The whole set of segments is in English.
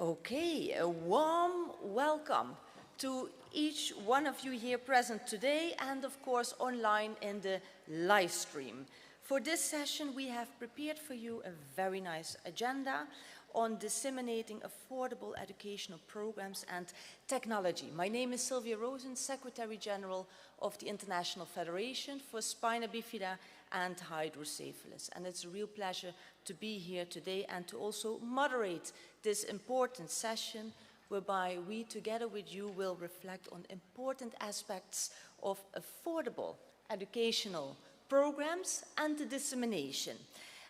Okay, a warm welcome to each one of you here present today and of course online in the live stream. For this session we have prepared for you a very nice agenda on disseminating affordable educational programs and technology. My name is Sylvia Rosen, Secretary General of the International Federation for Spina Bifida and Hydrocephalus. And it's a real pleasure to be here today and to also moderate this important session whereby we together with you will reflect on important aspects of affordable educational programs and the dissemination.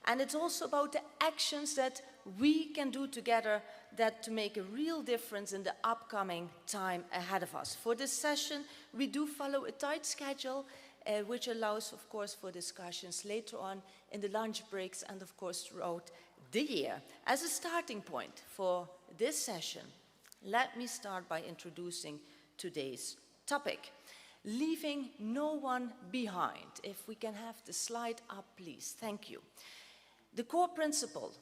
And it's also about the actions that we can do together that to make a real difference in the upcoming time ahead of us. For this session, we do follow a tight schedule, which allows, of course, for discussions later on in the lunch breaks and, of course, throughout the year. As a starting point for this session, let me start by introducing today's topic. Leaving no one behind. If we can have the slide up, please. Thank you. The core principle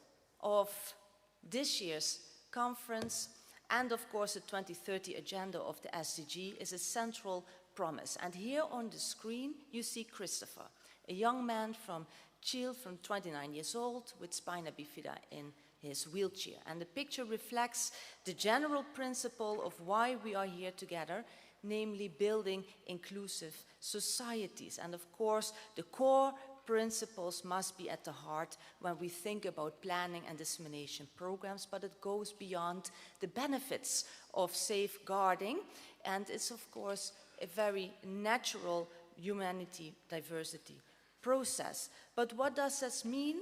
of this year's conference and of course the 2030 agenda of the SDG is a central promise. And here on the screen you see Christopher, a young man from Chile, from 29 years old, with spina bifida in his wheelchair. And the picture reflects the general principle of why we are here together, namely building inclusive societies. And of course the core principles must be at the heart when we think about planning and dissemination programs, but it goes beyond the benefits of safeguarding, and it's of course a very natural humanity diversity process. But what does this mean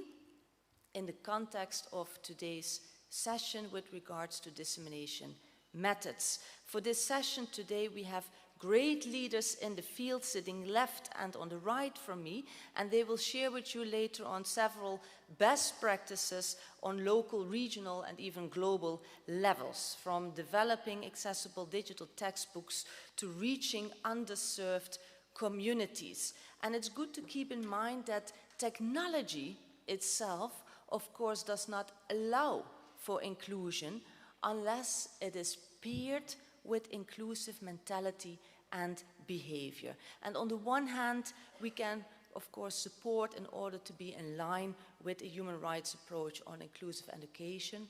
in the context of today's session with regards to dissemination methods? For this session today we have great leaders in the field sitting left and on the right from me, and they will share with you later on several best practices on local, regional and even global levels, from developing accessible digital textbooks to reaching underserved communities. And it's good to keep in mind that technology itself, of course, does not allow for inclusion unless it is paired with inclusive mentality and behavior. And on the one hand, we can, of course, support in order to be in line with a human rights approach on inclusive education.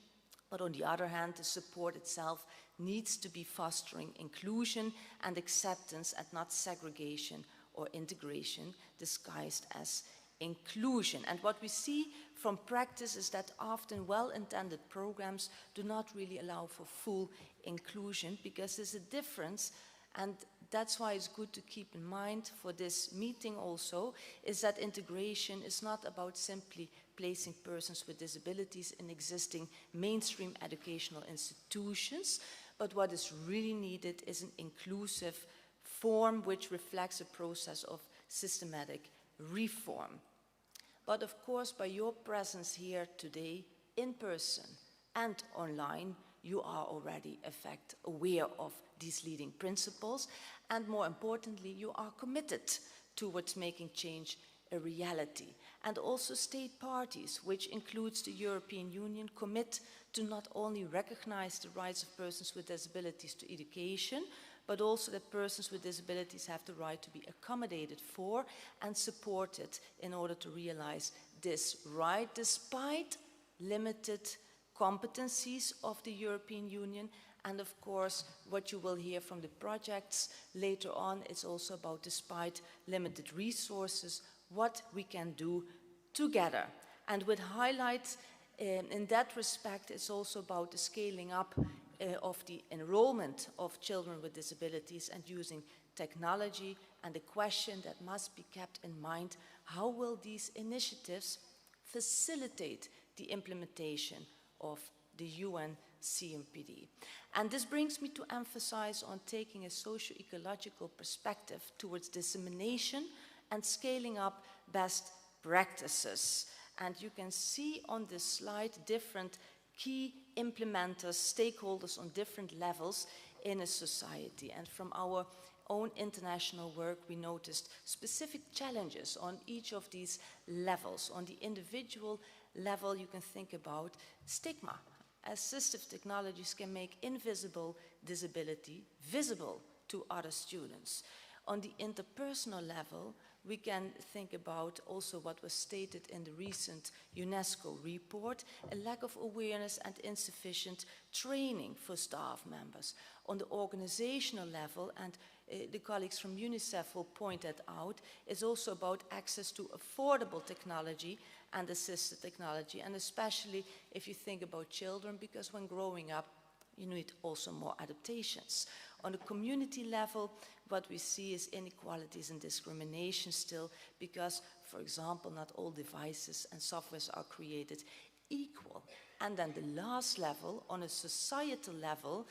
But on the other hand, the support itself needs to be fostering inclusion and acceptance and not segregation or integration disguised as inclusion. And what we see from practice is that often well-intended programs do not really allow for full inclusion, because there's a difference, and that's why it's good to keep in mind for this meeting also, is that integration is not about simply placing persons with disabilities in existing mainstream educational institutions, but what is really needed is an inclusive form which reflects a process of systematic reform. But of course, by your presence here today, in person and online, you are already in fact aware of these leading principles, and more importantly, you are committed towards making change a reality. And also state parties, which includes the European Union, commit to not only recognize the rights of persons with disabilities to education, but also that persons with disabilities have the right to be accommodated for and supported in order to realize this right, despite limited competencies of the European Union. And of course, what you will hear from the projects later on is also about, despite limited resources, what we can do together. And with highlights in that respect, it's also about the scaling up of the enrollment of children with disabilities and using technology. And the question that must be kept in mind, how will these initiatives facilitate the implementation of the UN CMPD? And this brings me to emphasize on taking a socio-ecological perspective towards dissemination and scaling up best practices. And you can see on this slide different key implementers, stakeholders on different levels in a society. And from our own international work, we noticed specific challenges on each of these levels. On the individual level, you can think about stigma assistive technologies can make invisible disability visible to other students. On the interpersonal level, we can think about also what was stated in the recent UNESCO report, a lack of awareness and insufficient training for staff members. On the organizational level, and the colleagues from UNICEF will point that out, is also about access to affordable technology and assisted technology, and especially if you think about children, because when growing up, you need also more adaptations. On the community level, what we see is inequalities and discrimination still, because, for example, not all devices and softwares are created equal. And then the last level, on a societal level,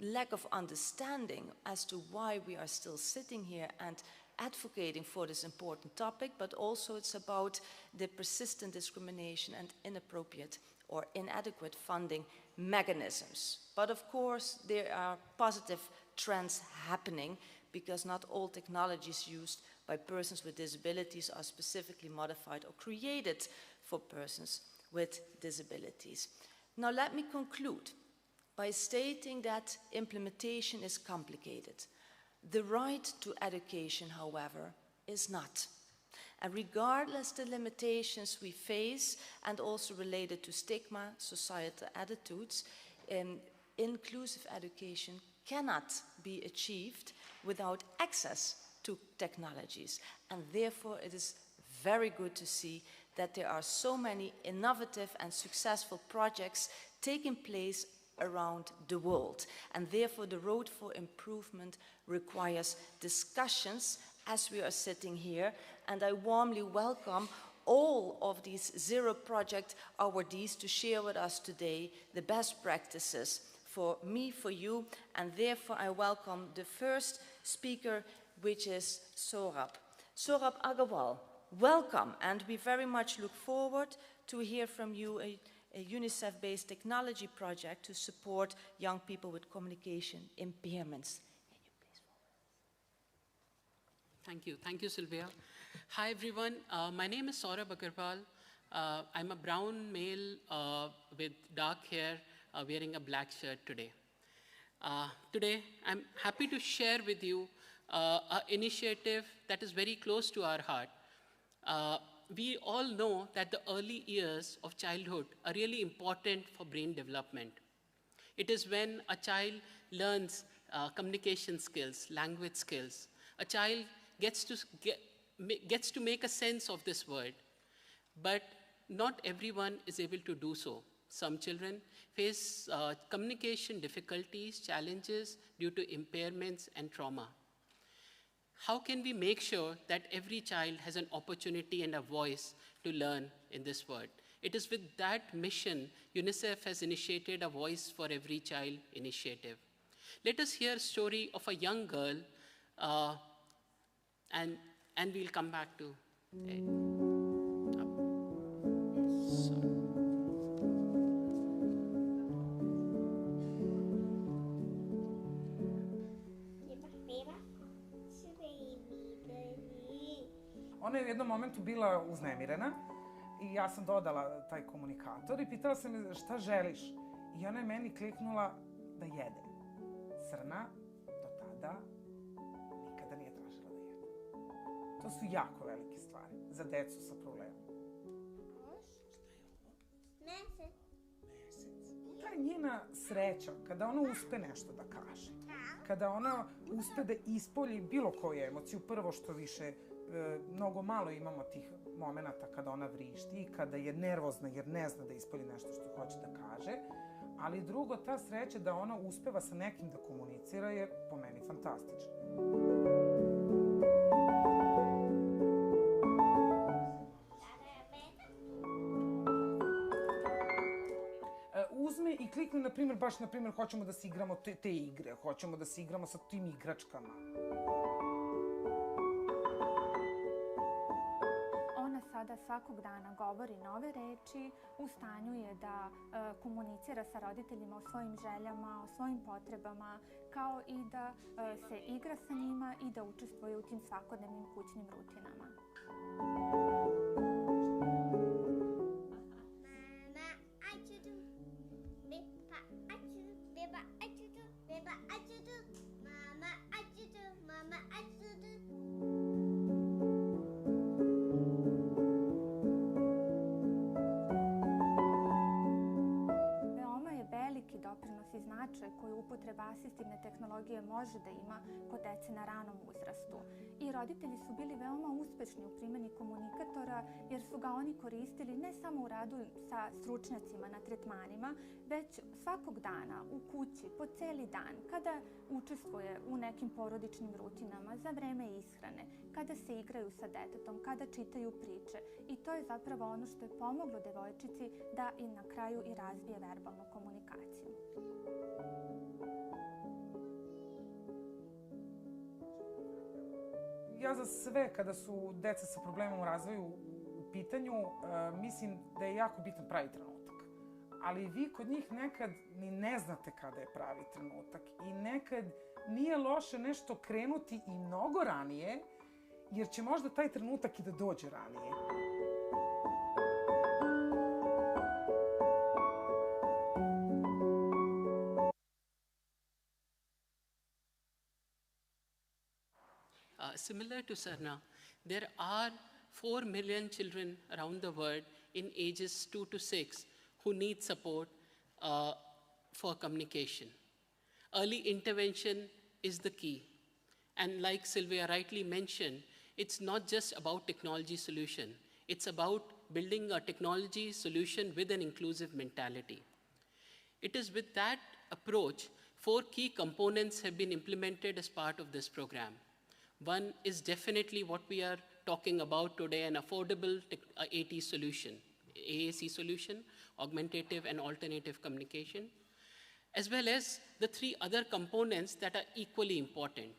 lack of understanding as to why we are still sitting here and advocating for this important topic, but also it's about the persistent discrimination and inappropriate or inadequate funding mechanisms. But of course, there are positive trends happening, because not all technologies used by persons with disabilities are specifically modified or created for persons with disabilities. Now let me conclude by stating that implementation is complicated. The right to education, however, is not. And regardless the limitations we face, and also related to stigma, societal attitudes, inclusive education cannot be achieved without access to technologies. And therefore it is very good to see that there are so many innovative and successful projects taking place around the world. And therefore the road for improvement requires discussions as we are sitting here, and I warmly welcome all of these Zero Project awardees to share with us today the best practices for me, for you, and therefore I welcome the first speaker, which is Saurabh. Saurabh Agarwal, welcome, and we very much look forward to hear from you a UNICEF-based technology project to support young people with communication impairments. Thank you. Thank you, Sylvia. Hi, everyone. My name is Saurabh Agarwal. I'm a brown male with dark hair wearing a black shirt today. Today, I'm happy to share with you an initiative that is very close to our heart. We all know that the early years of childhood are really important for brain development. It is when a child learns communication skills, language skills. A child gets to make a sense of this world, but not everyone is able to do so. Some children face communication difficulties, challenges due to impairments and trauma. How can we make sure that every child has an opportunity and a voice to learn in this world? It is with that mission, UNICEF has initiated a Voice for Every Child initiative. Let us hear a story of a young girl, and we'll come back to it. Ona je u jednom momentu bila uznemirena i ja sam dodala taj komunikator i pitala sam je šta želiš. I ona je meni kliknula da jede. Crna do tada nikada nije tražila da jede. To su jako velike stvari za decu sa problemom. Mesec. Ta je njena sreća kada ona uspe nešto da kaže. Kada ona uspe da ispolji bilo koju emociju, prvo što više mnogo malo imamo tih momenata kada ona vrišti i kada je nervozna jer ne zna da ispolji nešto što hoće da kaže, ali drugo, ta sreća da ona uspeva sa nekim da komunicira je po meni fantastična. Uzme i klikne, na primjer, baš, na primjer, hoćemo da se igramo te igre, hoćemo da se igramo sa tim igračkama. Sada svakog dana govori nove reči, u stanju je da komunicira sa roditeljima o svojim željama, o svojim potrebama, kao i da se igra sa njima i da učestvuje u tim svakodnevnim kućnim rutinama. Mama, I should do upotreba asistivne tehnologije može da ima kod dece na ranom uzrastu. I roditelji su bili veoma uspešni u primjeni komunikatora jer su ga oni koristili ne samo u radu sa stručnjacima na tretmanima, već svakog dana u kući, po celi dan, kada učestvuje u nekim porodičnim rutinama, za vreme ishrane, kada se igraju sa detetom, kada čitaju priče. I to je zapravo ono što je pomoglo devojčici da i na kraju i razvije verbalnu komunikaciju. Ja za sve, kada su deca sa problemom u razvoju u pitanju, mislim da je jako bitan pravi trenutak. Ali vi kod njih nekad ni ne znate kada je pravi trenutak i nekad nije loše nešto krenuti i mnogo ranije, jer će možda taj trenutak i da dođe ranije. Similar to Sarna, there are 4 million children around the world in ages 2 to 6 who need support for communication. Early intervention is the key. And like Sylvia rightly mentioned, it's not just about technology solution. It's about building a technology solution with an inclusive mentality. It is with that approach, 4 key components have been implemented as part of this program. One is definitely what we are talking about today, an affordable AT solution, AAC solution, augmentative and alternative communication, as well as the 3 other components that are equally important.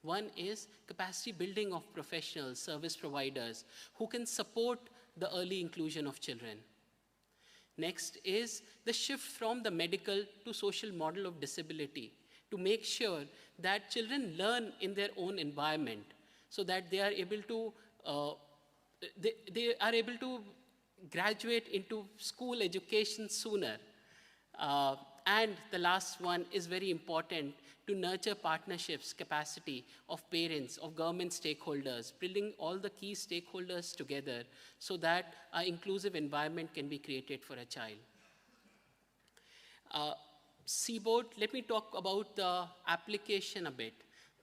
One is capacity building of professionals, service providers, who can support the early inclusion of children. Next is the shift from the medical to social model of disability, to make sure that children learn in their own environment so that they are able to, graduate into school education sooner. And the last one is very important, to nurture partnerships, capacity of parents, of government stakeholders, bringing all the key stakeholders together so that an inclusive environment can be created for a child. CBORD, let me talk about the application a bit.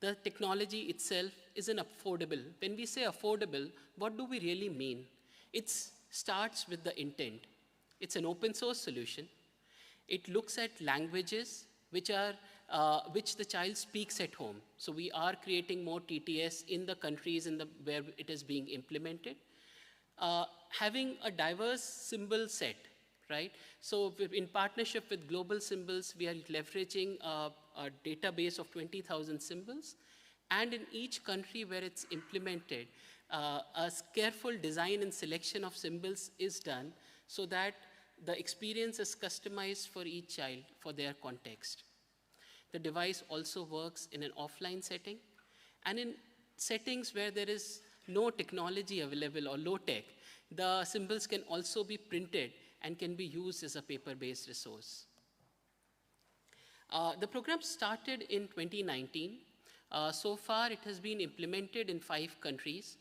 The technology itself isn't affordable. When we say affordable, what do we really mean? It starts with the intent. It's an open source solution. It looks at languages which the child speaks at home. So we are creating more TTS in the countries where it is being implemented. Having a diverse symbol set, right? So in partnership with Global Symbols, we are leveraging a database of 20,000 symbols. And in each country where it's implemented, a careful design and selection of symbols is done so that the experience is customized for each child for their context. The device also works in an offline setting. And in settings where there is no technology available or low tech, the symbols can also be printed and can be used as a paper-based resource. The program started in 2019. So far, it has been implemented in 5 countries,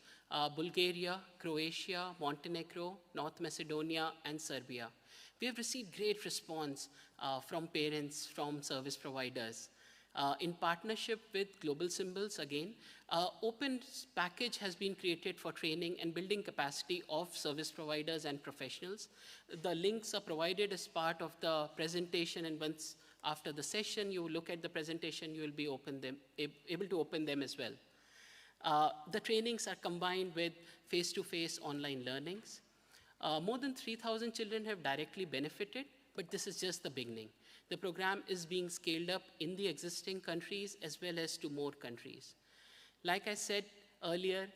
Bulgaria, Croatia, Montenegro, North Macedonia, and Serbia. We have received great response from parents, from service providers. In partnership with Global Symbols, again, open package has been created for training and building capacity of service providers and professionals. The links are provided as part of the presentation, and once after the session, you look at the presentation, you will be able to open them as well. The trainings are combined with face-to-face online learnings. More than 3,000 children have directly benefited, but this is just the beginning. The program is being scaled up in the existing countries as well as to more countries. Like I said earlier,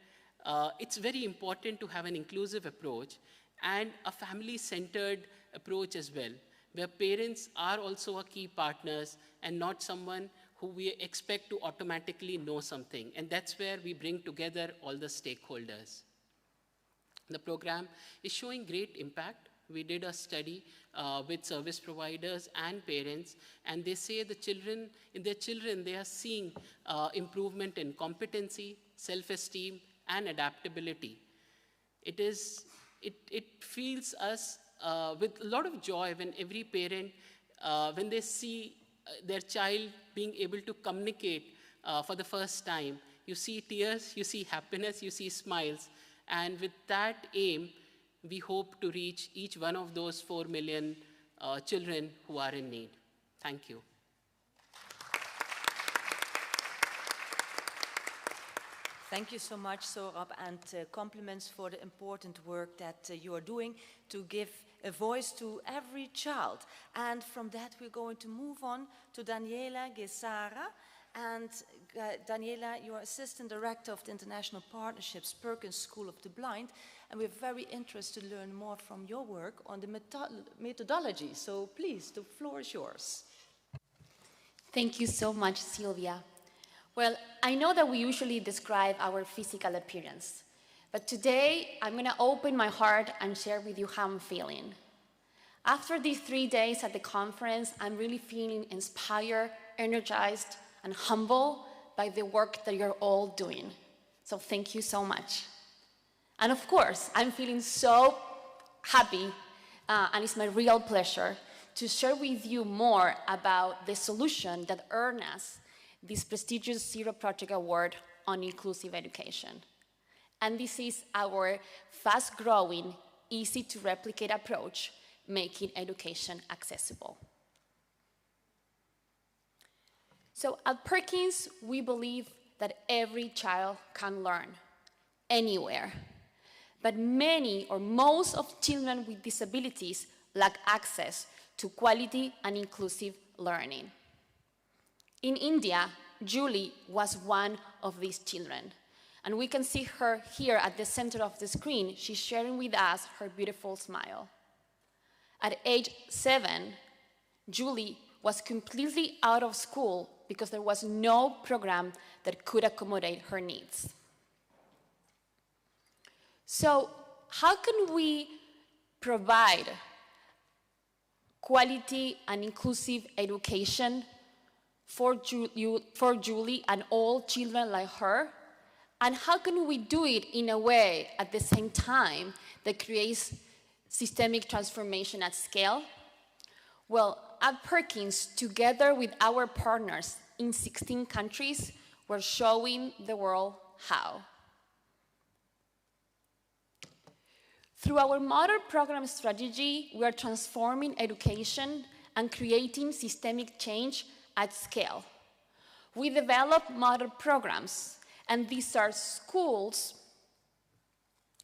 it's very important to have an inclusive approach and a family-centered approach as well, where parents are also a key partners and not someone who we expect to automatically know something. And that's where we bring together all the stakeholders. The program is showing great impact. We did a study with service providers and parents, and they say in their children, they are seeing improvement in competency, self-esteem, and adaptability. It fills us with a lot of joy when every parent, when they see their child being able to communicate for the first time. You see tears, you see happiness, you see smiles. And with that aim, we hope to reach each one of those 4 million children who are in need. Thank you. Thank you so much, Saurabh, and compliments for the important work that you are doing to give a voice to every child. And from that, we're going to move on to Daniela Gesara. And Daniela, you're Assistant Director of the International Partnerships Perkins School of the Blind, and we're very interested to learn more from your work on the methodology. So please, the floor is yours. Thank you so much, Sylvia. Well, I know that we usually describe our physical appearance, but today I'm going to open my heart and share with you how I'm feeling. After these 3 days at the conference, I'm really feeling inspired, energized, and humble by the work that you're all doing. So thank you so much. And of course, I'm feeling so happy, and it's my real pleasure to share with you more about the solution that earned us this prestigious Zero Project Award on Inclusive Education. And this is our fast-growing, easy-to-replicate approach, making education accessible. So at Perkins, we believe that every child can learn anywhere. But many or most of children with disabilities lack access to quality and inclusive learning. In India, Julie was one of these children. And we can see her here at the center of the screen. She's sharing with us her beautiful smile. At age 7, Julie was completely out of school because there was no program that could accommodate her needs. So how can we provide quality and inclusive education for Julie and all children like her? And how can we do it in a way at the same time that creates systemic transformation at scale? Well, at Perkins, together with our partners in 16 countries, we're showing the world how. Through our model program strategy, we are transforming education and creating systemic change at scale. We develop model programs, and these are schools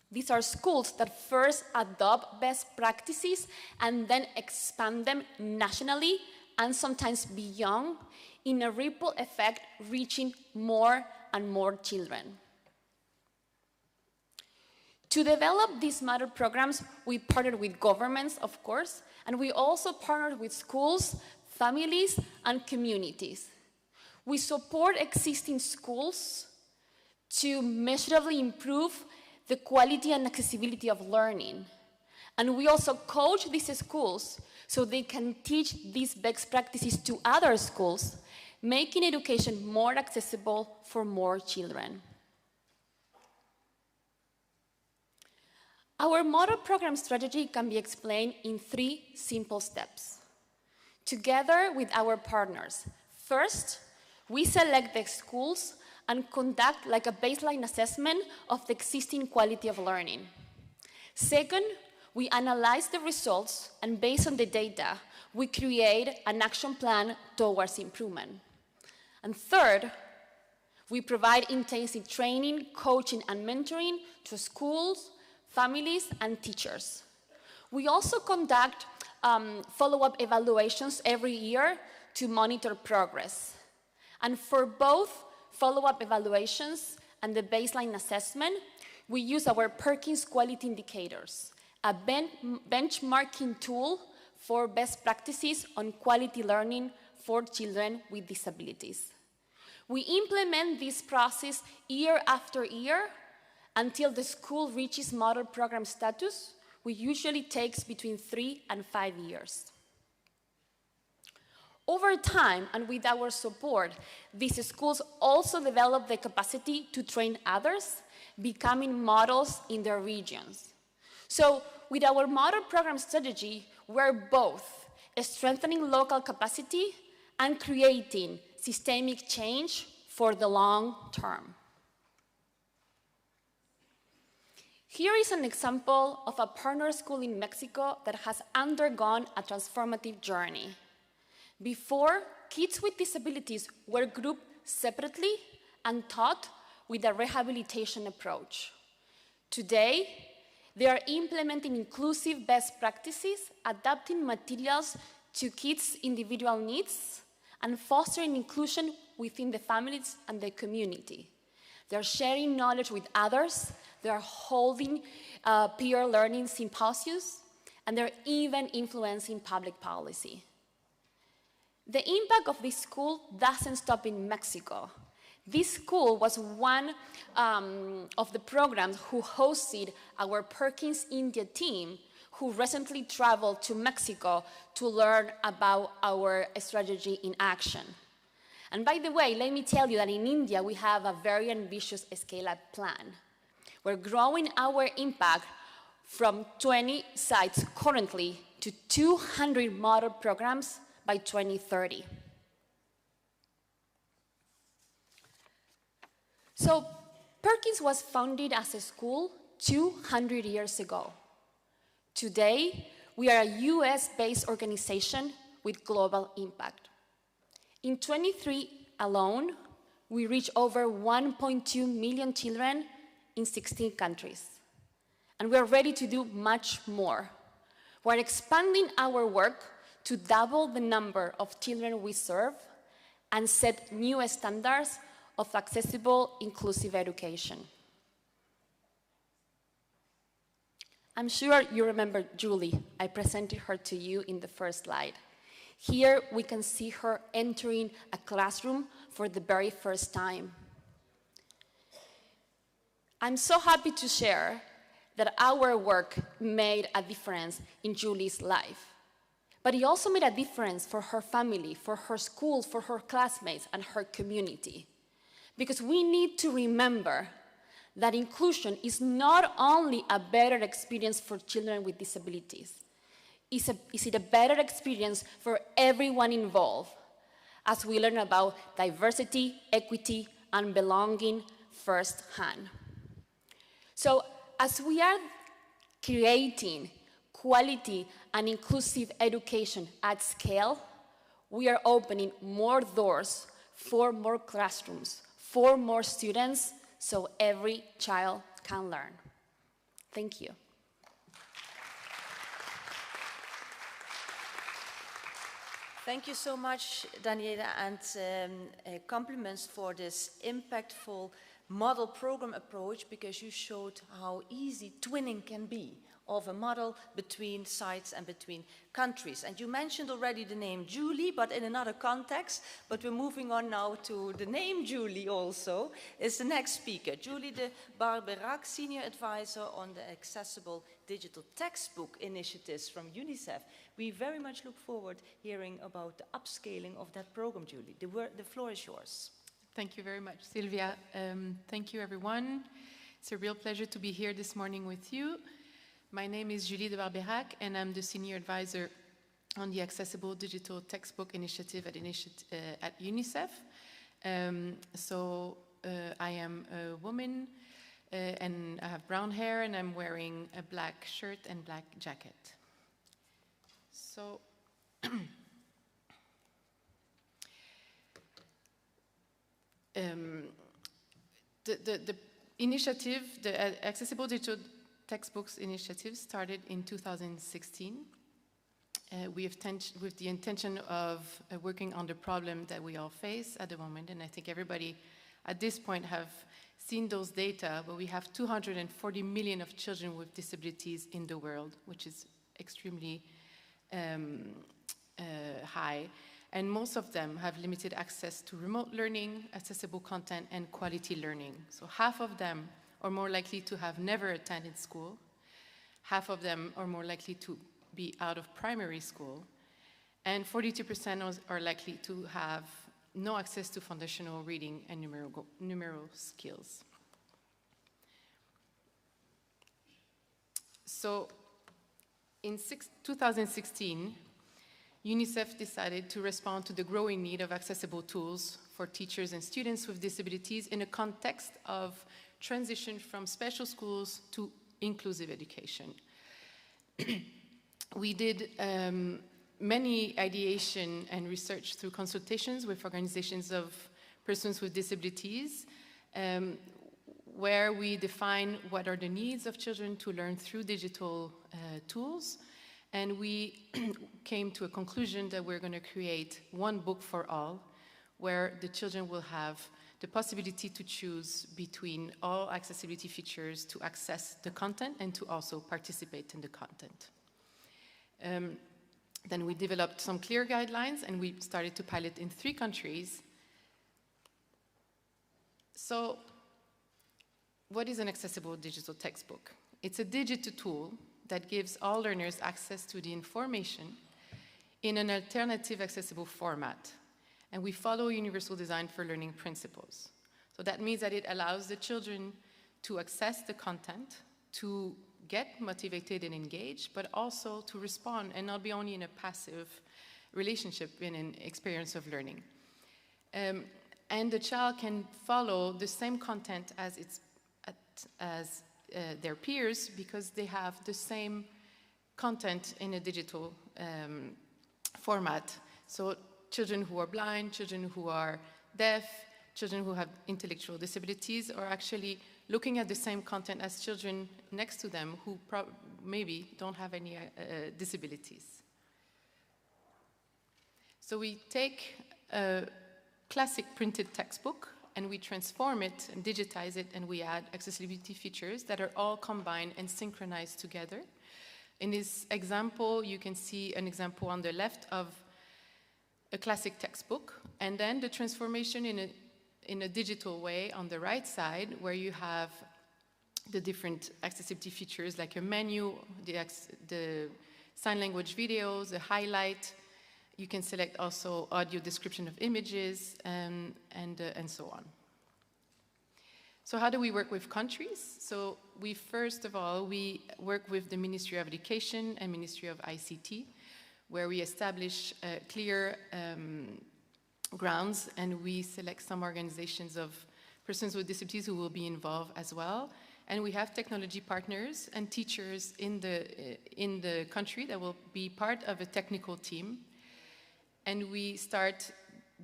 that first adopt best practices and then expand them nationally and sometimes beyond in a ripple effect, reaching more and more children. To develop these model programs, we partnered with governments, of course, and we also partnered with schools, families, and communities. We support existing schools to measurably improve the quality and accessibility of learning. And we also coach these schools so they can teach these best practices to other schools, making education more accessible for more children. Our model program strategy can be explained in 3 simple steps. Together with our partners, first, we select the schools and conduct like a baseline assessment of the existing quality of learning. Second, we analyze the results, and based on the data, we create an action plan towards improvement. And third, we provide intensive training, coaching, and mentoring to schools, families, and teachers. We also conduct follow-up evaluations every year to monitor progress. And for both follow-up evaluations and the baseline assessment, we use our Perkins quality indicators, a benchmarking tool for best practices on quality learning for children with disabilities. We implement this process year after year until the school reaches model program status, which usually takes between 3 and 5 years. Over time, and with our support, these schools also develop the capacity to train others, becoming models in their regions. So, with our model program strategy, we're both strengthening local capacity and creating systemic change for the long term. Here is an example of a partner school in Mexico that has undergone a transformative journey. Before, kids with disabilities were grouped separately and taught with a rehabilitation approach. Today, they are implementing inclusive best practices, adapting materials to kids' individual needs, and fostering inclusion within the families and the community. They're sharing knowledge with others, they're holding peer learning symposiums, and they're even influencing public policy. The impact of this school doesn't stop in Mexico. This school was one of the programs who hosted our Perkins India team, who recently traveled to Mexico to learn about our strategy in action. And by the way, let me tell you that in India, we have a very ambitious scale-up plan. We're growing our impact from 20 sites currently to 200 model programs by 2030. So Perkins was founded as a school 200 years ago. Today, we are a US-based organization with global impact. In 2023 alone, we reached over 1.2 million children in 16 countries. And we're ready to do much more. We're expanding our work to double the number of children we serve and set new standards of accessible, inclusive education. I'm sure you remember Julie. I presented her to you in the first slide. Here we can see her entering a classroom for the very first time. I'm so happy to share that our work made a difference in Julie's life. But it also made a difference for her family, for her school, for her classmates, and her community. Because we need to remember that inclusion is not only a better experience for children with disabilities, is it a better experience for everyone involved as we learn about diversity, equity, and belonging firsthand. So as we are creating quality and inclusive education at scale, we are opening more doors for more classrooms, for more students, so every child can learn. Thank you. Thank you so much, Daniela, and compliments for this impactful model program approach, because you showed how easy twinning can be of a model between sites and between countries. And you mentioned already the name Julie, but in another context. But we're moving on now to the name Julie also, is the next speaker. Julie de Barberac, Senior Advisor on the Accessible Digital Textbook Initiatives from UNICEF. We very much look forward hearing about the upscaling of that program, Julie. The floor is yours. Thank you very much, Silvia. Thank you, everyone. It's a real pleasure to be here this morning with you. My name is Julie de Barberac, and I'm the Senior Advisor on the Accessible Digital Textbook Initiative at UNICEF. I am a woman, and I have brown hair, and I'm wearing a black shirt and black jacket. So, the initiative, the Accessible Digital Textbooks Initiative, started in 2016 with the intention of working on the problem that we all face at the moment. And I think everybody at this point have seen those data, but we have 240 million of children with disabilities in the world, which is extremely high. And most of them have limited access to remote learning, accessible content, and quality learning. So half of them are more likely to have never attended school. Half of them are more likely to be out of primary school. And 42% are likely to have no access to foundational reading and numeral skills. So in 2016, UNICEF decided to respond to the growing need of accessible tools for teachers and students with disabilities in a context of transition from special schools to inclusive education. We did many ideation and research through consultations with organizations of persons with disabilities, where we define what are the needs of children to learn through digital tools. And we came to a conclusion that we're going to create one book for all, where the children will have the possibility to choose between all accessibility features to access the content and to also participate in the content. Then we developed some clear guidelines and we started to pilot in 3 countries. So, what is an accessible digital textbook? It's a digital tool that gives all learners access to the information in an alternative accessible format. And we follow universal design for learning principles. So that means that it allows the children to access the content, to get motivated and engaged, but also to respond and not be only in a passive relationship in an experience of learning. And the child can follow the same content as their peers because they have the same content in a digital format. So children who are blind, children who are deaf, children who have intellectual disabilities are actually looking at the same content as children next to them who maybe don't have any disabilities. So we take a classic printed textbook and we transform it and digitize it, and we add accessibility features that are all combined and synchronized together. In this example, you can see an example on the left of a classic textbook, and then the transformation in a digital way on the right side, where you have the different accessibility features like a menu, the sign language videos, a highlight. You can select also audio description of images, and so on. So how do we work with countries? So we, first of all, we work with the Ministry of Education and Ministry of ICT, where we establish clear grounds, and we select some organizations of persons with disabilities who will be involved as well. And we have technology partners and teachers in the country that will be part of a technical team. And we start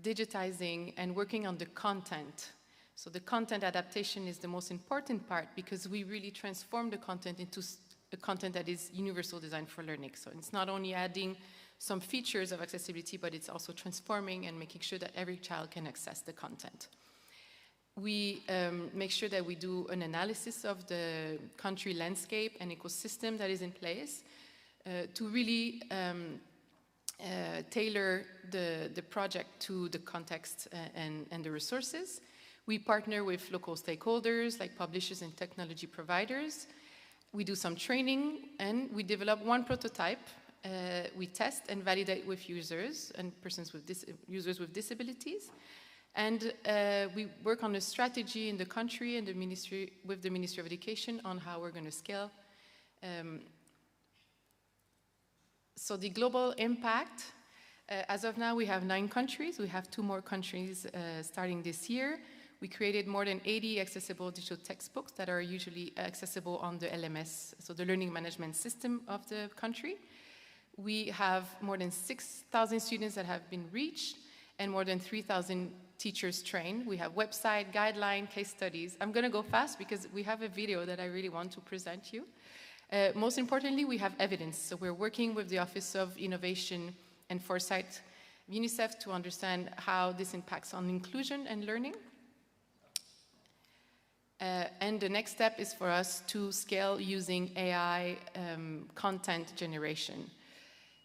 digitizing and working on the content. So the content adaptation is the most important part because we really transform the content into a content that is universal design for learning. So it's not only adding some features of accessibility, but it's also transforming and making sure that every child can access the content. We make sure that we do an analysis of the country landscape and ecosystem that is in place to really tailor the project to the context and the resources. We partner with local stakeholders like publishers and technology providers. We do some training and we develop one prototype. We test and validate with users and users with disabilities. And we work on a strategy in the country and with the Ministry of Education on how we're going to scale. So the global impact, as of now, we have 9 countries. We have 2 more countries starting this year. We created more than 80 accessible digital textbooks that are usually accessible on the LMS, so the learning management system of the country. We have more than 6,000 students that have been reached and more than 3,000 teachers trained. We have website, guideline, case studies. I'm going to go fast because we have a video that I really want to present you. Most importantly, we have evidence. So we're working with the Office of Innovation and Foresight of UNICEF to understand how this impacts on inclusion and learning. And the next step is for us to scale using AI content generation.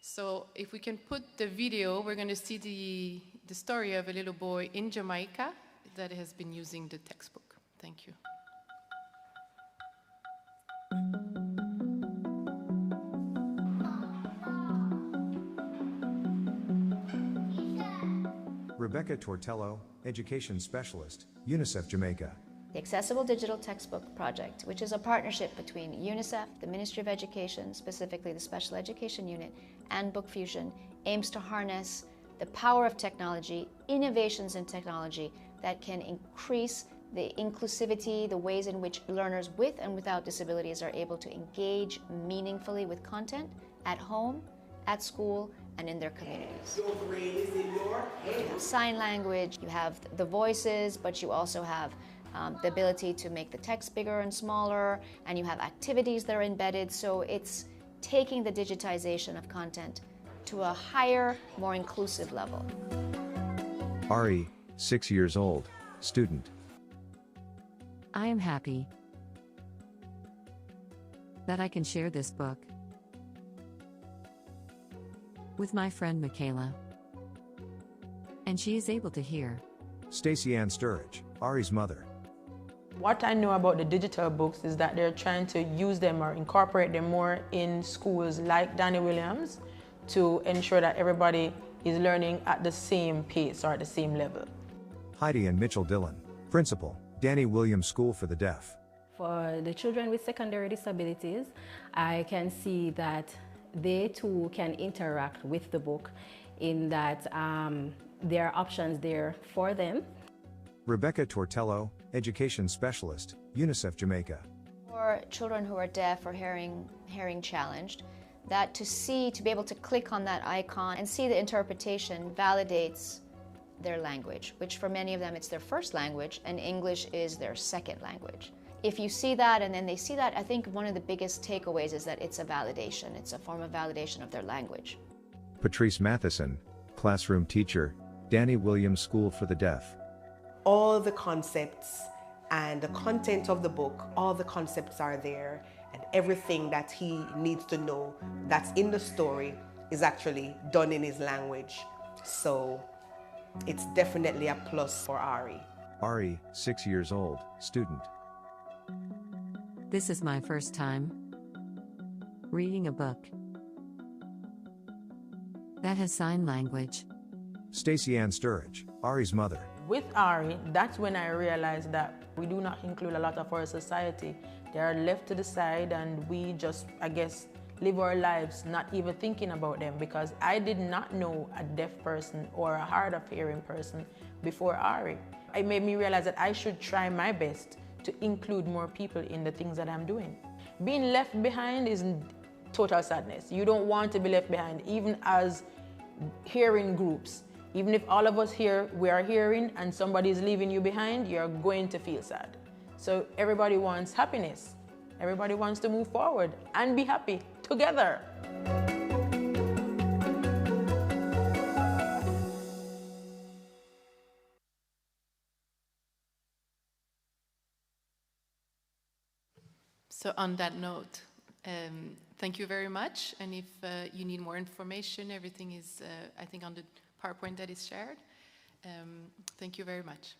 So if we can put the video, we're going to see the story of a little boy in Jamaica that has been using the textbook. Thank you. Rebecca Tortello, Education Specialist, UNICEF Jamaica. The Accessible Digital Textbook Project, which is a partnership between UNICEF, the Ministry of Education, specifically the Special Education Unit, and BookFusion, aims to harness the power of technology, innovations in technology that can increase the inclusivity, the ways in which learners with and without disabilities are able to engage meaningfully with content at home, at school, and in their communities. Your brain is in your head. You have sign language, you have the voices, but you also have the ability to make the text bigger and smaller, and you have activities that are embedded. So it's taking the digitization of content to a higher, more inclusive level. Ari, 6 years old, student. I am happy that I can share this book with my friend Michaela, and she is able to hear. Stacey Ann Sturridge, Ari's mother. What I know about the digital books is that they're trying to use them or incorporate them more in schools like Danny Williams to ensure that everybody is learning at the same pace or at the same level. Heidi and Mitchell Dillon, principal, Danny Williams School for the Deaf. For the children with secondary disabilities, I can see that they too can interact with the book in that there are options there for them. Rebecca Tortello, education specialist, UNICEF Jamaica. For children who are deaf or hearing challenged, that to be able to click on that icon and see the interpretation validates their language, which for many of them it's their first language and English is their second language. If you see that and then they see that, I think one of the biggest takeaways is that it's a validation. It's a form of validation of their language. Patrice Matheson, classroom teacher, Danny Williams School for the Deaf. All the concepts and the content of the book, all the concepts are there, and everything that he needs to know that's in the story is actually done in his language. So it's definitely a plus for Ari. Ari, 6 years old, student. This is my first time reading a book that has sign language. Stacey Ann Sturridge, Ari's mother. With Ari, that's when I realized that we do not include a lot of our society. They are left to the side and we just, I guess, live our lives not even thinking about them, because I did not know a deaf person or a hard of hearing person before Ari. It made me realize that I should try my best to include more people in the things that I'm doing. Being left behind is total sadness. You don't want to be left behind, even as hearing groups. Even if all of us here, we are hearing and somebody is leaving you behind, you're going to feel sad. So everybody wants happiness. Everybody wants to move forward and be happy together. So on that note, thank you very much. And if you need more information, everything is, I think, on the PowerPoint that is shared. Thank you very much.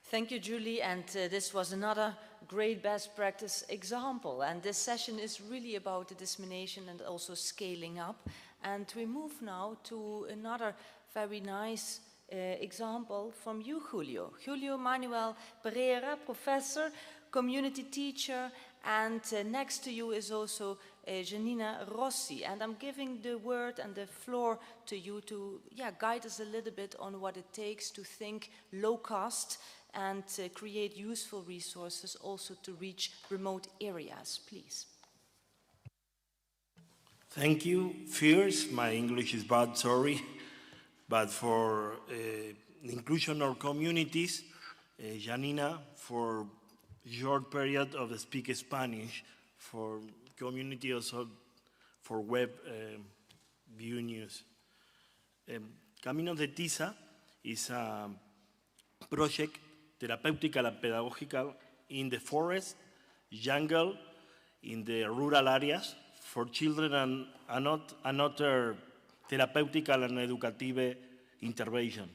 Thank you, Julie, and this was another great best practice example. And this session is really about the dissemination and also scaling up. And we move now to another very nice example from you, Julio. Julio Manuel Pereira, professor, community teacher, and next to you is also Janina Rossi. And I'm giving the word and the floor to you to guide us a little bit on what it takes to think low cost and create useful resources also to reach remote areas, please. Thank you. First, my English is bad, sorry. But for inclusion of communities, Janina, for short period of speak Spanish, for community also for web view news. Caminos de Tiza is a project terapéutica and pedagógica in the forest, jungle, in the rural areas for children and another therapeutical and educative intervention.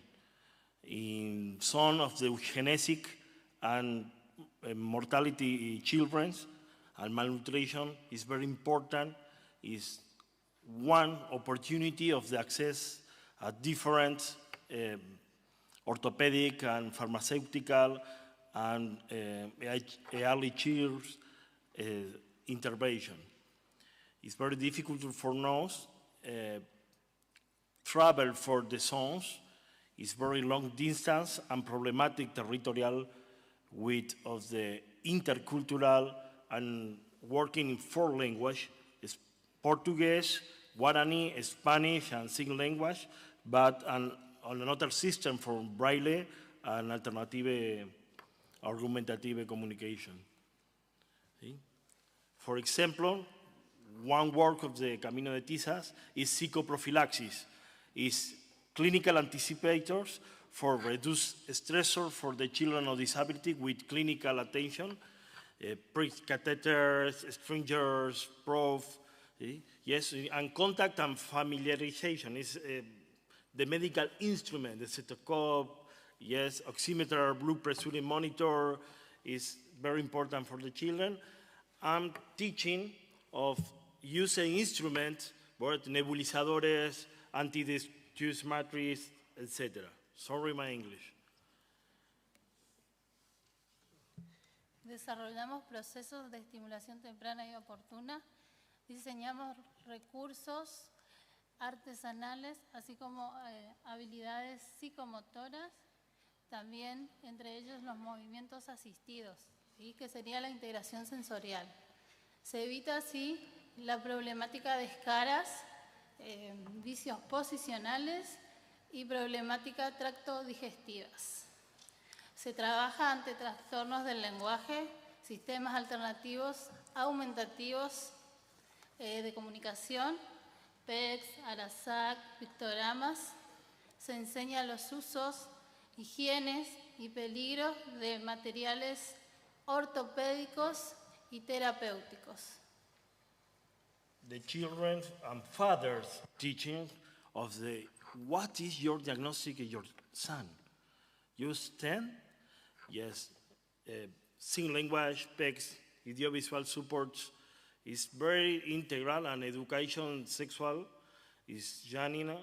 In some of the eugenetic and mortality children and malnutrition is very important, is one opportunity of the access different orthopedic and pharmaceutical and early cheers intervention. It's very difficult for us travel for the sons. It's very long distance and problematic territorial with of the intercultural and working in 4 languages, Portuguese, Guarani, Spanish, and sign language, but on another system for Braille and alternative argumentative communication. See? For example, one work of the Camino de Tizas is psychoprophylaxis, is clinical anticipators for reduced stressor for the children of disability with clinical attention, pre-catheters, stringers, prof, yes, and contact and familiarization is the medical instrument, the stethoscope, yes, oximeter, blood pressure monitor is very important for the children. And teaching of using instruments, both nebulizadores, anti-diffuse matrix, etc. Sorry, my English. Desarrollamos procesos de estimulación temprana y oportuna, diseñamos recursos artesanales, así como habilidades psicomotoras, también entre ellos los movimientos asistidos, ¿sí? Que sería la integración sensorial. Se evita así la problemática de escaras, vicios posicionales y problemática tractodigestivas. Se trabaja ante trastornos del lenguaje, sistemas alternativos aumentativos de comunicación, PECs, ARASAC, pictogramas. Se enseña los usos, higienes y peligros de materiales ortopédicos y terapéuticos. The children and fathers teaching of the what is your diagnosis of your son? You understand? Yes. Sign language, PECs, audiovisual support is very integral, and education sexual is Janina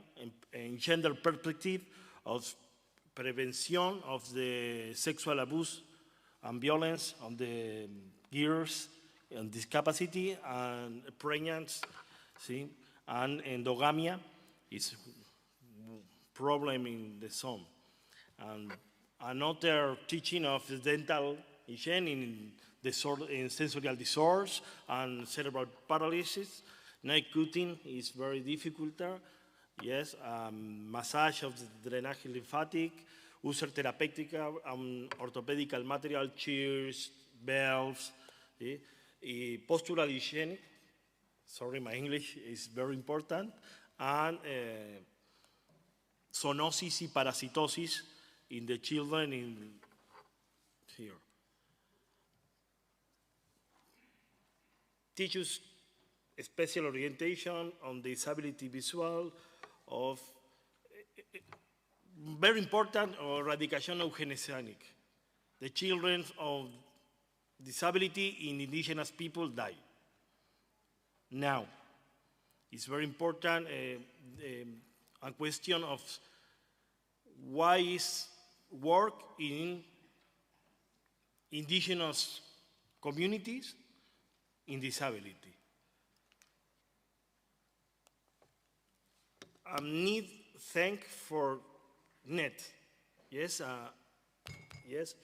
in gender perspective of prevention of the sexual abuse and violence on the girls and disability and pregnancy, see, and endogamia is problem in the son. And another teaching of the dental hygiene in sensorial disorders and cerebral paralysis. Nail cutting is very difficult there. Yes, massage of the drainage lymphatic, user therapeutica, orthopedical material, chairs, belts, postural hygiene. Sorry, my English is very important. And zoonosis and parasitosis in the children in here. Teaches special orientation on disability visual of very important eradication of eugenesianic. The children of disability in indigenous people die. Now, it's very important a question of why is work in indigenous communities in disability. I need thank for NET. Yes, yes.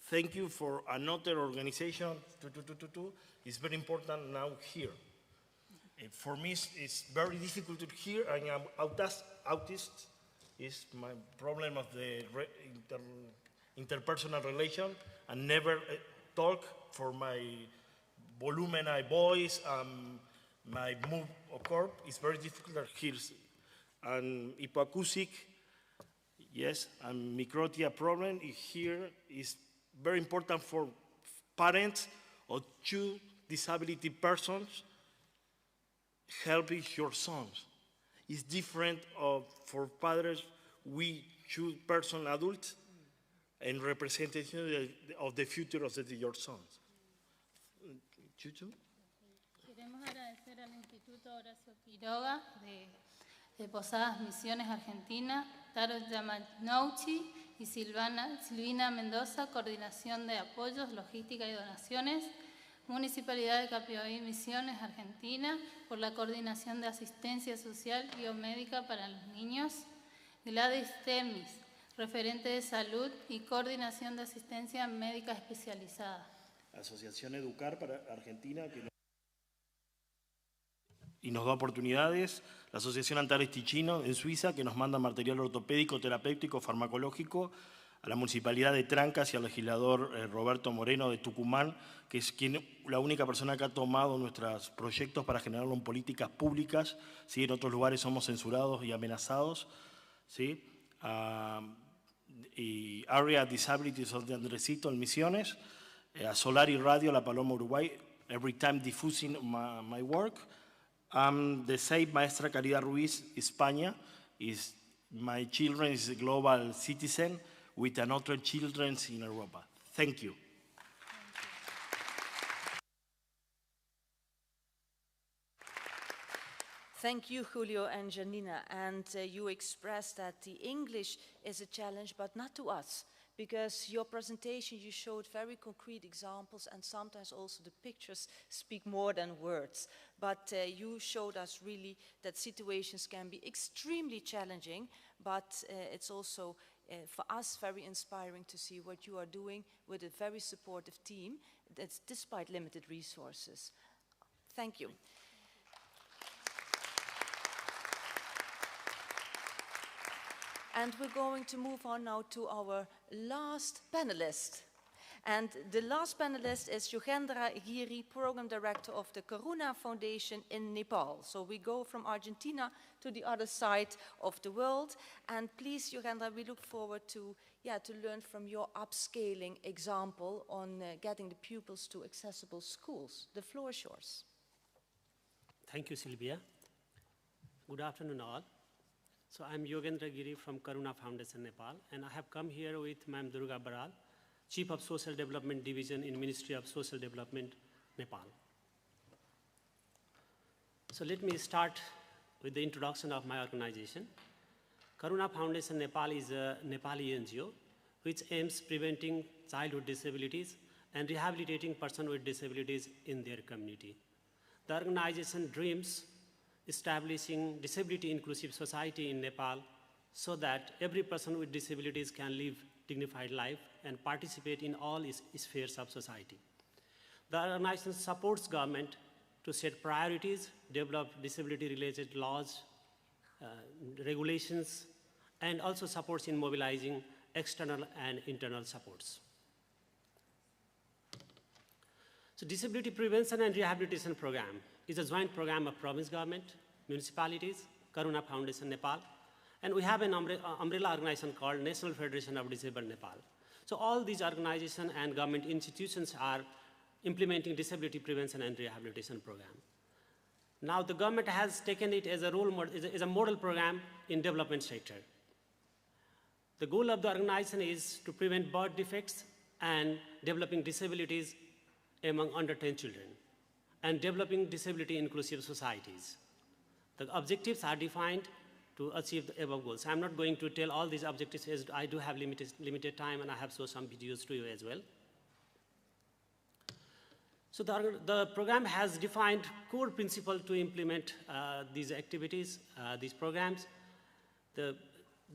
Thank you for another organization. It's very important now here. For me, it's very difficult to hear. I am autist. Is my problem of the interpersonal relation and never talk for my voluminous voice, my move of corp. It's very difficult to hear. And hypoacusic, yes, and microtia problem here is very important for parents or two disability persons helping your sons. It's different for fathers, we two person adults and representation of the future of your sons. Queremos agradecer al Instituto Horacio Quiroga de Posadas Misiones Argentina, Taro Yamanouchi y Silvina Mendoza, Coordinación de Apoyos, Logística y Donaciones, Municipalidad de Capiaí Misiones Argentina, por la Coordinación de Asistencia Social Biomédica para los Niños, Gladys Temis, referente de salud y coordinación de asistencia médica especializada. Asociación Educar para Argentina, y nos da oportunidades. La Asociación Antares Ticino en Suiza, que nos manda material ortopédico, terapéutico, farmacológico, a la Municipalidad de Trancas y al legislador Roberto Moreno de Tucumán, que es la única persona que ha tomado nuestros proyectos para generarlo en políticas públicas. ¿Sí? En otros lugares somos censurados y amenazados. ¿Sí? Y Area Disabilities of the Andresito en Misiones, a Solari Radio, La Paloma, Uruguay, every time diffusing my work. The same Maestra Caridad Ruiz, España, is my children is a global citizen with another children in Europa. Thank you. Thank you, Julio and Janina. And you expressed that the English is a challenge, but not to us, because your presentation, you showed very concrete examples, and sometimes also the pictures speak more than words. But you showed us really that situations can be extremely challenging, but it's also for us very inspiring to see what you are doing with a very supportive team that's despite limited resources. Thank you. And we're going to move on now to our last panelist. And the last panelist is Yogendra Giri, Program Director of the Karuna Foundation in Nepal. So we go from Argentina to the other side of the world. And please, Yogendra, we look forward to learn from your upscaling example on getting the pupils to accessible schools. The floor is yours. Thank you, Sylvia. Good afternoon, all. So I'm Yogendra Giri from Karuna Foundation, Nepal, and I have come here with Ma'am Durga Baral, Chief of Social Development Division in Ministry of Social Development, Nepal. So let me start with the introduction of my organization. Karuna Foundation Nepal is a Nepali NGO which aims preventing childhood disabilities and rehabilitating persons with disabilities in their community. The organization dreams establishing disability inclusive society in Nepal so that every person with disabilities can live dignified life and participate in all spheres of society. The organization supports government to set priorities, develop disability-related laws, regulations, and also supports in mobilizing external and internal supports. So Disability Prevention and Rehabilitation Program is a joint program of province government, municipalities, Karuna Foundation Nepal, and we have an umbrella organization called National Federation of Disabled Nepal. So all these organizations and government institutions are implementing disability prevention and rehabilitation program. Now the government has taken it as a role model, as a model program in development sector. The goal of the organization is to prevent birth defects and developing disabilities among under 10 children, and developing disability-inclusive societies. The objectives are defined to achieve the above goals. I'm not going to tell all these objectives as I do have limited time, and I have shown some videos to you as well. So the program has defined core principles to implement these activities, these programs. The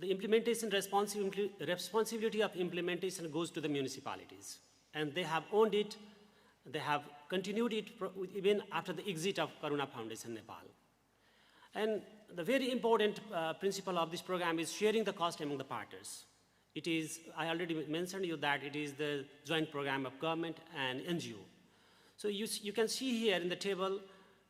implementation responsibility of implementation goes to the municipalities, and they have owned it. They have continued it even after the exit of Karuna Foundation Nepal. And the very important principle of this program is sharing the cost among the partners. It is, I already mentioned you that it is the joint program of government and NGO. So you can see here in the table,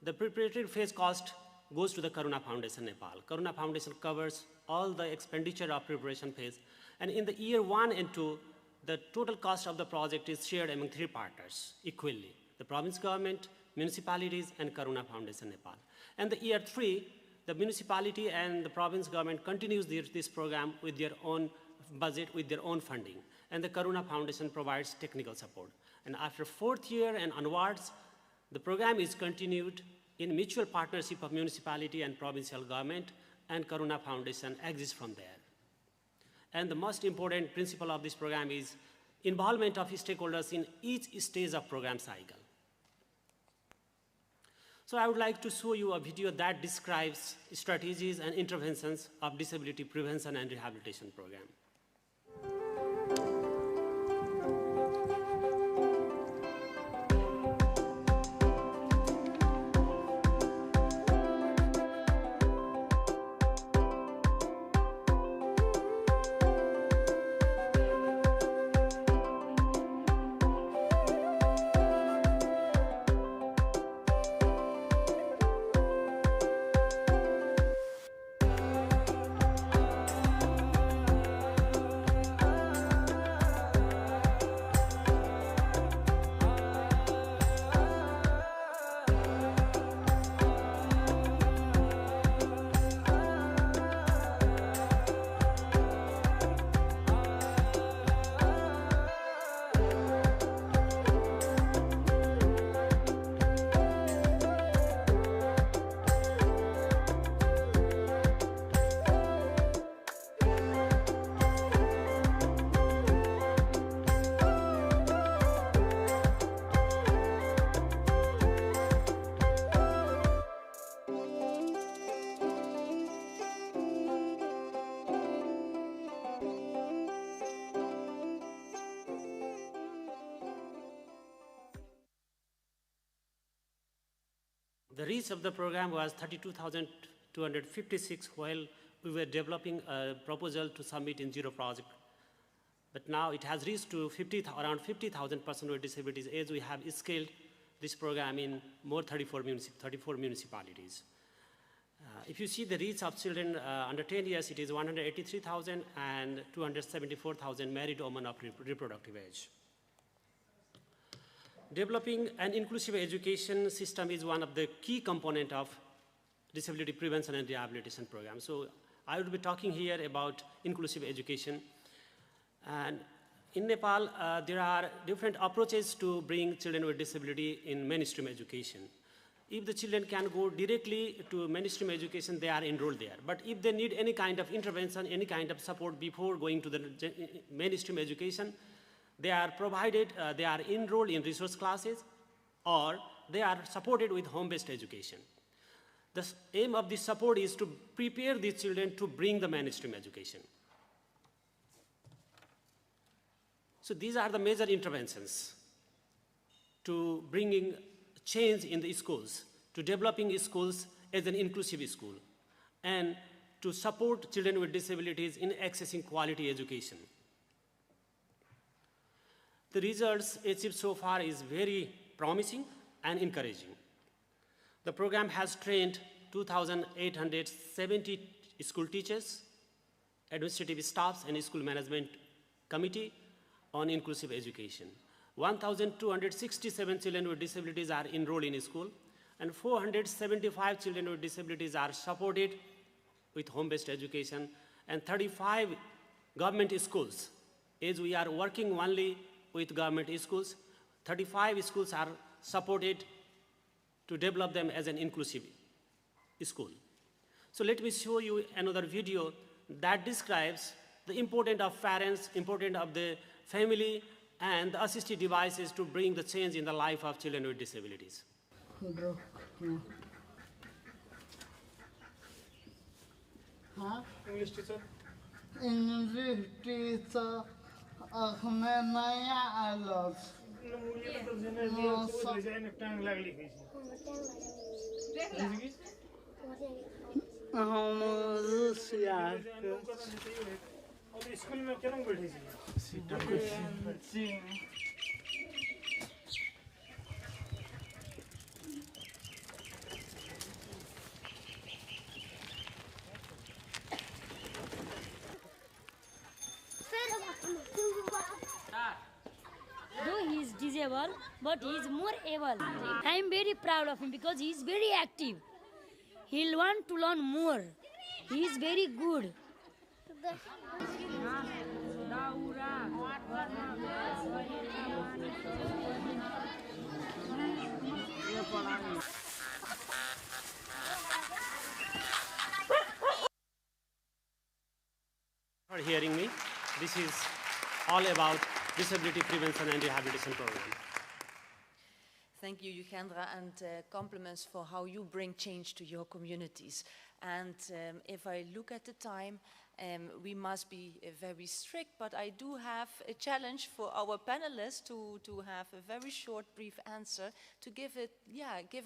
the preparatory phase cost goes to the Karuna Foundation Nepal. Karuna Foundation covers all the expenditure of preparation phase. And in the year 1 and 2, the total cost of the project is shared among 3 partners equally: the province government, municipalities, and Karuna Foundation Nepal. And the year 3, the municipality and the province government continues this program with their own budget, with their own funding. And the Karuna Foundation provides technical support. And after 4th year and onwards, the program is continued in mutual partnership of municipality and provincial government and Karuna Foundation exist from there. And the most important principle of this program is involvement of stakeholders in each stage of program cycle. So I would like to show you a video that describes strategies and interventions of disability prevention and rehabilitation program. The reach of the program was 32,256 while we were developing a proposal to submit in Zero project. But now it has reached to around 50,000 persons with disabilities as we have scaled this program in more 34 municipalities. If you see the reach of children under 10 years, it is 183,000 and 274,000 married women of reproductive age. Developing an inclusive education system is one of the key components of disability prevention and rehabilitation program. So I will be talking here about inclusive education. And in Nepal, there are different approaches to bring children with disability in mainstream education. If the children can go directly to mainstream education, they are enrolled there. But if they need any kind of intervention, any kind of support before going to the mainstream education, they are provided, they are enrolled in resource classes, or they are supported with home-based education. The aim of this support is to prepare these children to bring the mainstream education. So these are the major interventions to bringing change in the schools, to developing schools as an inclusive school, and to support children with disabilities in accessing quality education. The results achieved so far is very promising and encouraging. The program has trained 2,870 school teachers, administrative staffs, and school management committee on inclusive education. 1,267 children with disabilities are enrolled in school, and 475 children with disabilities are supported with home-based education, and 35 government schools. As we are working only with government schools, 35 schools are supported to develop them as an inclusive school. So let me show you another video that describes the importance of parents, importance of the family, and the assistive devices to bring the change in the life of children with disabilities. English teacher? English teacher. मैं नया आलस हम Russia school में क्या बैठे Though he is disabled, but he is more able. I am very proud of him because he is very active. He'll want to learn more. He is very good. hearing me. This is all about disability prevention and rehabilitation program. Thank you, Yukendra, and compliments for how you bring change to your communities. And if I look at the time, we must be very strict, but I do have a challenge for our panelists to have a very short, brief answer to give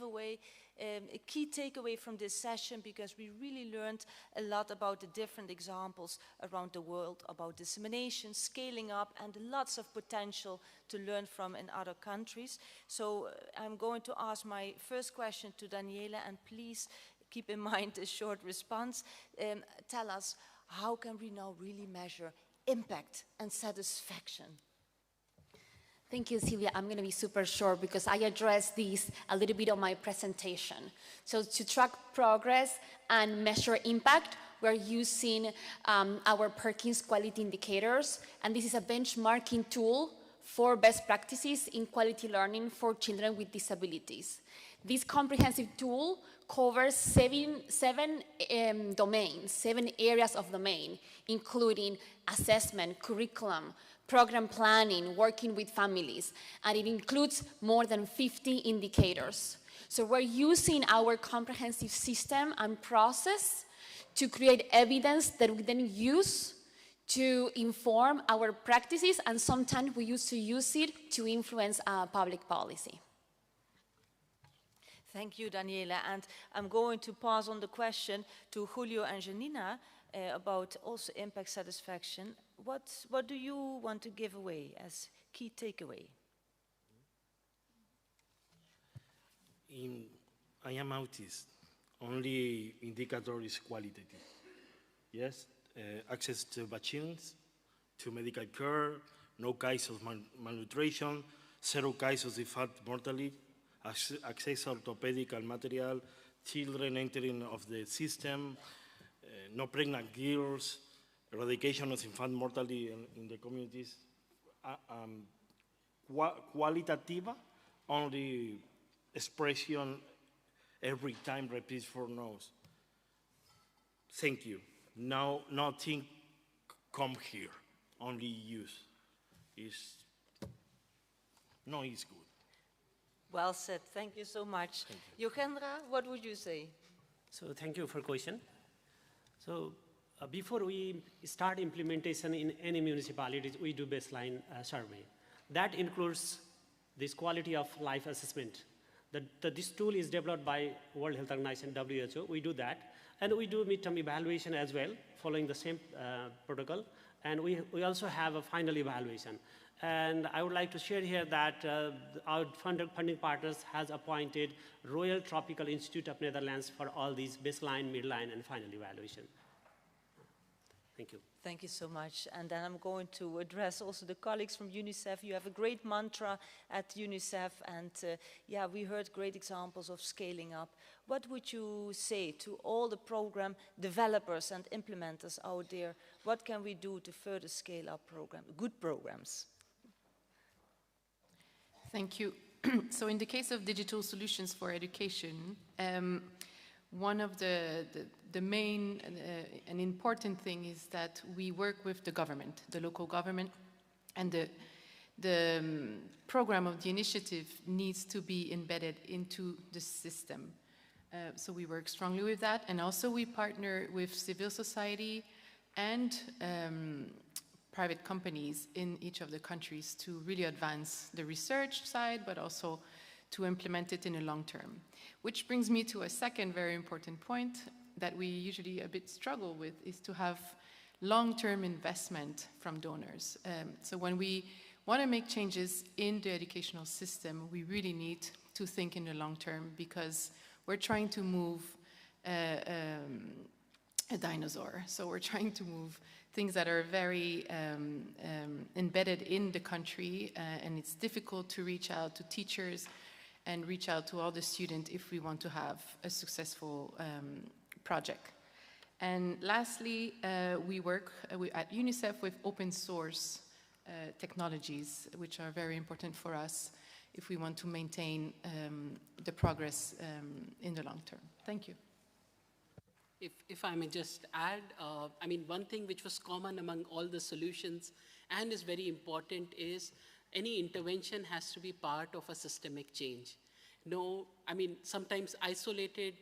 away a key takeaway from this session, because we really learned a lot about the different examples around the world, about dissemination, scaling up, and lots of potential to learn from in other countries. So I'm going to ask my first question to Daniela, and please keep in mind a short response. Tell us, how can we now really measure impact and satisfaction? Thank you, Silvia. I'm going to be super short because I addressed these a little bit on my presentation. So to track progress and measure impact, we're using our Perkins quality indicators, and this is a benchmarking tool for best practices in quality learning for children with disabilities. This comprehensive tool covers seven domains, 7 areas of domain, including assessment, curriculum, program planning, working with families, and it includes more than 50 indicators. So we're using our comprehensive system and process to create evidence that we then use to inform our practices, and sometimes we used to use it to influence public policy. Thank you, Daniela. And I'm going to pass on the question to Julio and Janina about also impact satisfaction. What do you want to give away as key takeaway? I am autist. Only indicator is qualitative. Yes, access to vaccines, to medical care, no case of malnutrition, 0 cases of infant mortality, access to orthopedic and material, children entering of the system, no pregnant girls, eradication of infant mortality in the communities. Qualitative, only expression every time repeats for no's. Thank you. Now, nothing come here, only use. It's good. Well said. Thank you so much. Yukendra, what would you say? So thank you for question. So before we start implementation in any municipalities, we do baseline survey. That includes this quality of life assessment. This tool is developed by World Health Organization, WHO. We do that. And we do midterm evaluation as well, following the same protocol. And we also have a final evaluation. And I would like to share here that our funding partners has appointed Royal Tropical Institute of Netherlands for all these baseline, midline, and final evaluation. Thank you. Thank you so much. And then I'm going to address also the colleagues from UNICEF. You have a great mantra at UNICEF, and yeah, we heard great examples of scaling up. What would you say to all the program developers and implementers out there? What can we do to further scale up good programs? Thank you. So in the case of digital solutions for education, one of the main and important thing is that we work with the government, the local government, and the program of the initiative needs to be embedded into the system. So we work strongly with that, and also we partner with civil society and private companies in each of the countries to really advance the research side, but also to implement it in a long term. Which brings me to a second very important point that we usually a bit struggle with, is to have long-term investment from donors. So when we want to make changes in the educational system, we really need to think in the long term, because we're trying to move a dinosaur. So we're trying to move things that are very embedded in the country, and it's difficult to reach out to teachers and reach out to all the students if we want to have a successful project. And lastly, we work at UNICEF with open source technologies, which are very important for us if we want to maintain the progress in the long term. Thank you. If I may just add, I mean, one thing which was common among all the solutions and is very important is any intervention has to be part of a systemic change. No, I mean, sometimes isolated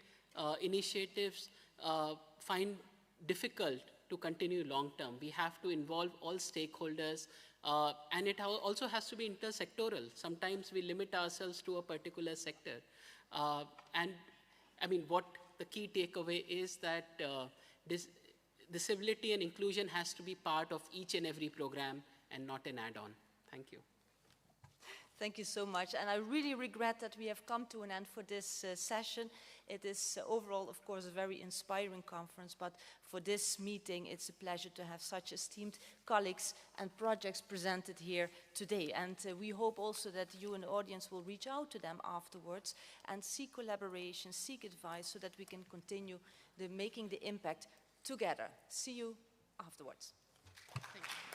initiatives find difficult to continue long term. We have to involve all stakeholders, and it also has to be intersectoral. Sometimes we limit ourselves to a particular sector. And I mean, what the key takeaway is that disability and inclusion has to be part of each and every program and not an add-on. Thank you. Thank you so much. And I really regret that we have come to an end for this session. It is overall, of course, a very inspiring conference, but for this meeting, it's a pleasure to have such esteemed colleagues and projects presented here today. And we hope also that you and the audience will reach out to them afterwards and seek collaboration, seek advice, so that we can continue making the impact together. See you afterwards. Thank you.